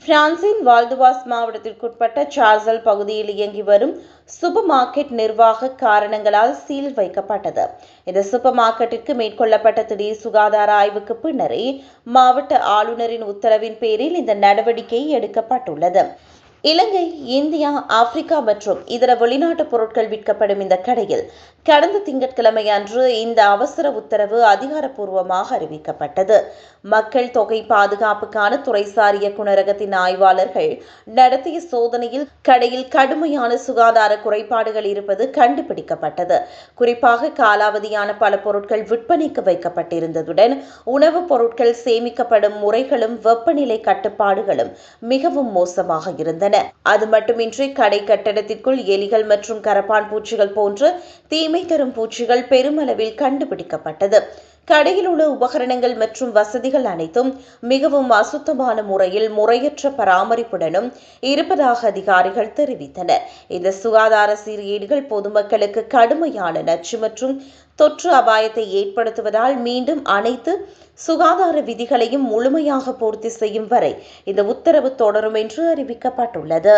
பிரான்சின் வால்துவாஸ் மாவட்டத்திற்குட்பட்ட சார்சல் பகுதியில் இயங்கி வரும் சூப்பர் மார்க்கெட் நிர்வாக காரணங்களால் சீல் வைக்கப்பட்டது. இந்த சூப்பர் மார்க்கெட்டிற்கு மேற்கொள்ளப்பட்ட திடீர் சுகாதார ஆய்வுக்கு பின்னரே மாவட்ட ஆளுநரின் உத்தரவின் பேரில் இந்த நடவடிக்கை எடுக்கப்பட்டுள்ளது. இலங்கை, இந்தியா, ஆப்பிரிக்கா மற்றும் இதர வெளிநாட்டு பொருட்கள் விற்கப்படும் இந்த கடையில் கடந்த திங்கட்கிழமை அன்று இந்த அவசர உத்தரவு அதிகாரப்பூர்வமாக அறிவிக்கப்பட்டது. மக்கள் தொகை பாதுகாப்புக்கான துறைசார் இயக்குநரகத்தின் ஆய்வாளர்கள் நடத்திய சோதனையில் கடையில் கடுமையான சுகாதார குறைபாடுகள் இருப்பது கண்டுபிடிக்கப்பட்டது. குறிப்பாக காலாவதியான பல பொருட்கள் விற்பனைக்கு வைக்கப்பட்டிருந்ததுடன் உணவுப் பொருட்கள் சேமிக்கப்படும் முறைகளும் வெப்பநிலை கட்டுப்பாடுகளும் மிகவும் மோசமாக இருந்தன. அது மட்டுமின்றி கடை கட்டடத்திற்குள் எலிகள் மற்றும் கரப்பான் பூச்சிகள் போன்ற தீமை தரும் பூச்சிகள் பெருமளவில் கண்டுபிடிக்கப்பட்டது. கடையில் உள்ள உபகரணங்கள் மற்றும் வசதிகள் அனைத்தும் மிகவும் அசுத்தமான முறையில் முறையற்ற பராமரிப்புடனும் இருப்பதாக அதிகாரிகள் தெரிவித்தனர். இந்த சுகாதார சீர்கேடுகள் பொதுமக்களுக்கு கடுமையான நச்சு மற்றும் தொற்று அபாயத்தை ஏற்படுத்துவதால் மீண்டும் அனைத்து சுகாதார விதிகளையும் முழுமையாக பூர்த்தி செய்யும் வரை இந்த உத்தரவு தொடரும் என்று அறிவிக்கப்பட்டுள்ளது.